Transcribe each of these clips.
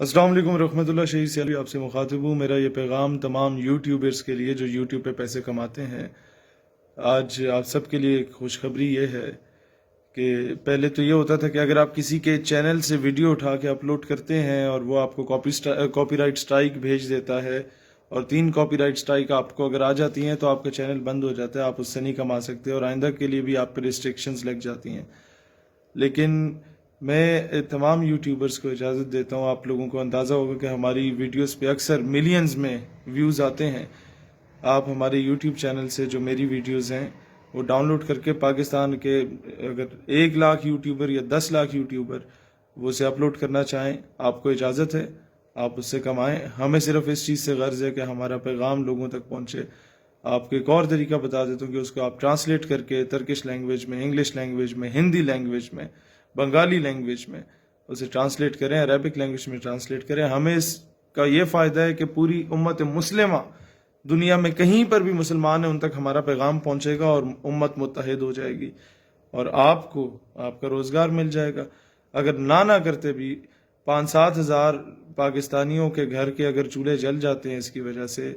السلام علیکم رحمۃ اللہ، شہید سیالوی آپ سے مخاطب ہوں۔ میرا یہ پیغام تمام یوٹیوبرز کے لیے جو یوٹیوب پہ پیسے کماتے ہیں۔ آج آپ سب کے لیے ایک خوشخبری یہ ہے کہ پہلے تو یہ ہوتا تھا کہ اگر آپ کسی کے چینل سے ویڈیو اٹھا کے اپلوڈ کرتے ہیں اور وہ آپ کو کاپی رائٹ سٹرائک بھیج دیتا ہے، اور 3 کاپی رائٹ سٹرائک آپ کو اگر آ جاتی ہیں تو آپ کا چینل بند ہو جاتا ہے، آپ اس سے نہیں کما سکتے اور آئندہ کے لیے بھی آپ پہ ریسٹرکشنز لگ جاتی ہیں۔ لیکن میں تمام یوٹیوبرز کو اجازت دیتا ہوں، آپ لوگوں کو اندازہ ہوگا کہ ہماری ویڈیوز پہ اکثر ملینز میں ویوز آتے ہیں۔ آپ ہمارے یوٹیوب چینل سے جو میری ویڈیوز ہیں وہ ڈاؤن لوڈ کر کے پاکستان کے اگر 1 لاکھ یوٹیوبر یا 10 لاکھ یوٹیوبر وہ اسے اپلوڈ کرنا چاہیں، آپ کو اجازت ہے، آپ اس سے کمائیں۔ ہمیں صرف اس چیز سے غرض ہے کہ ہمارا پیغام لوگوں تک پہنچے۔ آپ کو ایک اور طریقہ بتا دیتا ہوں کہ اس کو آپ ٹرانسلیٹ کر کے ترکش لینگویج میں، انگلش لینگویج میں، ہندی لینگویج میں، بنگالی لینگویج میں اسے ٹرانسلیٹ کریں، عربک لینگویج میں ٹرانسلیٹ کریں۔ ہمیں اس کا یہ فائدہ ہے کہ پوری امت مسلمہ دنیا میں کہیں پر بھی مسلمان ہیں ان تک ہمارا پیغام پہنچے گا اور امت متحد ہو جائے گی، اور آپ کو آپ کا روزگار مل جائے گا۔ اگر نہ کرتے بھی 5-7 ہزار پاکستانیوں کے گھر کے اگر چولہے جل جاتے ہیں اس کی وجہ سے،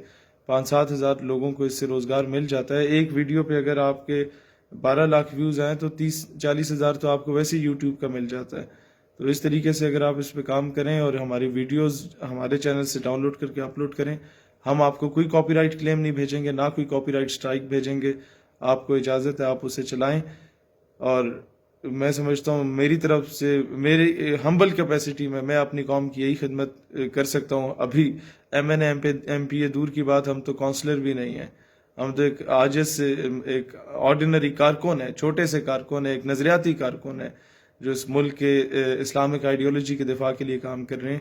5-7 ہزار لوگوں کو اس سے روزگار مل جاتا ہے۔ ایک ویڈیو پہ اگر آپ کے 12 لاکھ ویوز آئیں تو 30-40 ہزار تو آپ کو ویسے یوٹیوب کا مل جاتا ہے۔ تو اس طریقے سے اگر آپ اس پہ کام کریں اور ہماری ویڈیوز ہمارے چینل سے ڈاؤن لوڈ کر کے اپلوڈ کریں، ہم آپ کو کوئی کاپی رائٹ کلیم نہیں بھیجیں گے، نہ کوئی کاپی رائٹ سٹرائک بھیجیں گے۔ آپ کو اجازت ہے، آپ اسے چلائیں۔ اور میں سمجھتا ہوں میری طرف سے، میری ہمبل کیپیسٹی میں اپنی قوم کی یہی خدمت کر سکتا ہوں۔ ابھی ایم این ایم پی یہ دور کی بات، ہم تو کونسلر بھی نہیں ہیں، ہم تو ایک عاجز سے ایک آرڈینری کارکن ہے، چھوٹے سے کارکن ہے، ایک نظریاتی کارکن ہے جو اس ملک کے اسلامک آئیڈیالوجی کے دفاع کے لیے کام کر رہے ہیں۔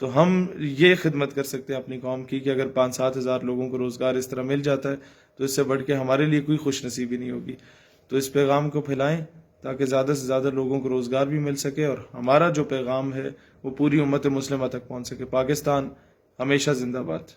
تو ہم یہ خدمت کر سکتے ہیں اپنی قوم کی کہ اگر 5-7 ہزار لوگوں کو روزگار اس طرح مل جاتا ہے تو اس سے بڑھ کے ہمارے لیے کوئی خوش نصیبی نہیں ہوگی۔ تو اس پیغام کو پھیلائیں تاکہ زیادہ سے زیادہ لوگوں کو روزگار بھی مل سکے اور ہمارا جو پیغام ہے وہ پوری امت مسلمہ تک پہنچ سکے۔ پاکستان ہمیشہ زندہ باد۔